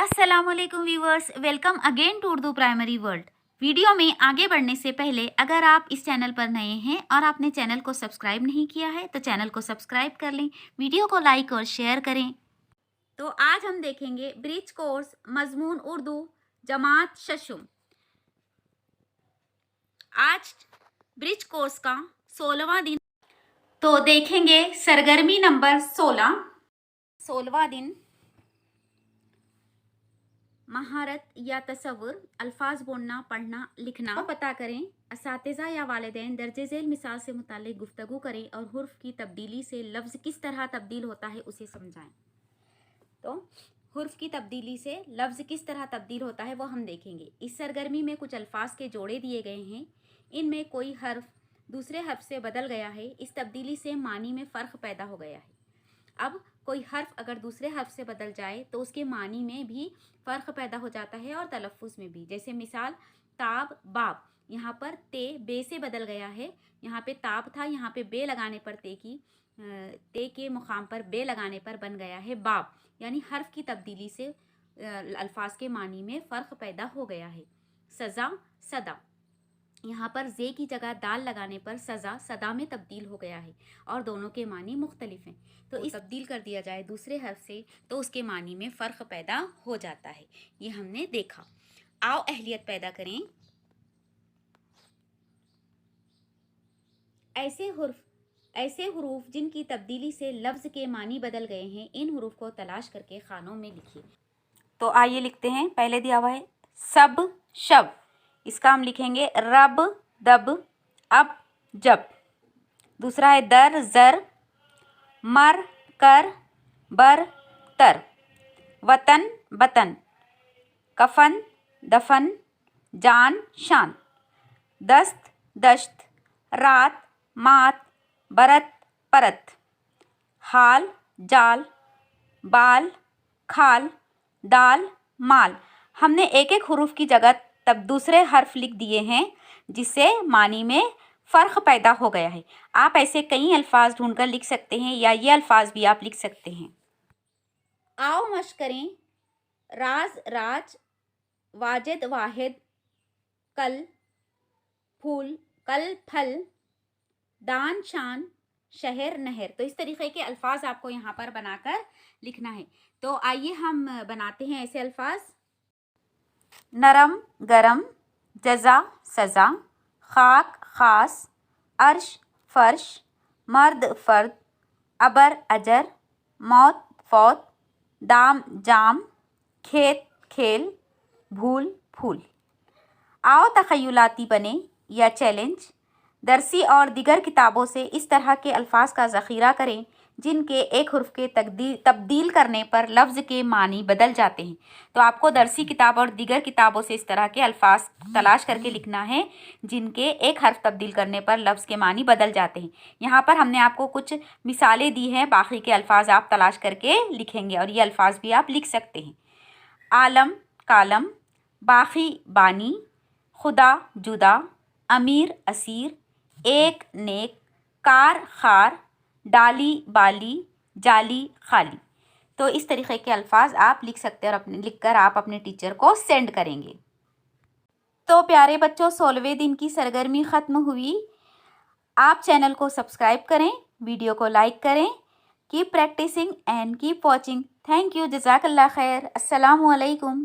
अस्सलाम वालेकुम viewers, welcome again to Urdu primary world. Video में आगे बढ़ने से पहले अगर आप इस चैनल पर नए हैं और आपने चैनल को सब्सक्राइब नहीं किया है तो चैनल को सब्सक्राइब कर लें, वीडियो को लाइक और शेयर करें। तो आज हम देखेंगे ब्रिज कोर्स मजमून उर्दू जमात शशुम। आज ब्रिज कोर्स का 16वां दिन। तो देखेंगे सरगर्मी नंबर 16वां दिन। महारत या तसव्वुर, अल्फाज बोलना, पढ़ना, लिखना पता करें। असातिज़ा या वालिदैन दर्जे झेल मिसाल से मुतालिक गुफ्तगू करें और हुर्फ की तब्दीली से लफ्ज़ किस तरह तब्दील होता है उसे समझाएं। तो हुर्फ की तब्दीली से लफ्ज़ किस तरह तब्दील होता है वो हम देखेंगे। इस सरगर्मी में कुछ अल्फाज के जोड़े दिए गए हैं, इनमें कोई हर्फ दूसरे हर्फ से बदल गया है। इस तब्दीली से मानी में फ़र्क पैदा हो गया है। अब कोई हर्फ अगर दूसरे हर्फ से बदल जाए तो उसके मानी में भी फ़र्क पैदा हो जाता है और तलफ़्फ़ुज़ में भी। जैसे मिसाल ताब बाब, यहाँ पर ते बे से बदल गया है। यहाँ पे ताब था, यहाँ पे बे लगाने पर ते के मुकाम पर बे लगाने पर बन गया है बाब। यानी हर्फ की तब्दीली से अल्फाज के मानी में फ़र्क पैदा हो गया है। सज़ा सदा, यहाँ पर जे की जगह दाल लगाने पर सज़ा सदा में तब्दील हो गया है और दोनों के मानी मुख्तलिफ हैं। तो इस तब्दील कर दिया जाए दूसरे हर्फ से तो उसके मानी में फ़र्क पैदा हो जाता है। ये हमने देखा। आओ अहलियत पैदा करें। ऐसे हुरूफ जिनकी तब्दीली से लफ्ज़ के मानी बदल गए हैं, इन हुरूफ को तलाश करके खानों में लिखिए। तो आइए लिखते हैं। पहले दिया हुआ है सब शब, इसका हम लिखेंगे रब दब अब जब। दूसरा है दर जर मर कर बर तर, वतन बतन, कफन दफन, जान शान, दस्त दश्त, रात मात, बरत परत, हाल जाल, बाल खाल, दाल माल। हमने एक एक हुरूफ की जगह तब दूसरे हर्फ लिख दिए हैं जिससे मानी में फ़र्क पैदा हो गया है। आप ऐसे कई अल्फाज ढूंढकर लिख सकते हैं या ये अल्फाज भी आप लिख सकते हैं। आओ मश्क करें। राज राज, वाजिद वाहिद, कल फूल, कल फल, दान शान, शहर नहर। तो इस तरीके के अल्फाज आपको यहाँ पर बनाकर लिखना है। तो आइए हम बनाते हैं ऐसे अल्फाज। नरम गरम, जज़ा सज़ा, खाक खास, अर्श फर्श, मर्द फर्द, अबर अजर, मौत फौत, दाम जाम, खेत खेल, भूल फूल। आओ तख़य्युलाती बने या चैलेंज। दरसी और दिगर किताबों से इस तरह के अल्फाज का ज़ख़ीरा करें जिनके एक हुर्फ के तब्दील करने पर लफ्ज़ के मानी बदल जाते हैं। तो आपको दरसी किताब और दिगर किताबों से इस तरह के अल्फाज तलाश करके लिखना है जिनके एक हर्फ तब्दील करने पर लफ्ज़ के मानी बदल जाते हैं। यहाँ पर हमने आपको कुछ मिसालें दी हैं, बाकी के अल्फाज आप तलाश करके लिखेंगे और ये अल्फाज भी आप लिख सकते हैं। आलम कालम, बाकी बानी, खुदा जुदा, अमीर असीर, एक नेक, कार खार, डाली बाली, जाली खाली। तो इस तरीके के अल्फाज आप लिख सकते हैं और लिखकर आप अपने टीचर को सेंड करेंगे। तो प्यारे बच्चों, 16वें दिन की सरगर्मी ख़त्म हुई। आप चैनल को सब्सक्राइब करें, वीडियो को लाइक करें। Keep practicing and keep watching. Thank you, जज़ाकल्लाह खैर। अस्सलामु अलैकुम।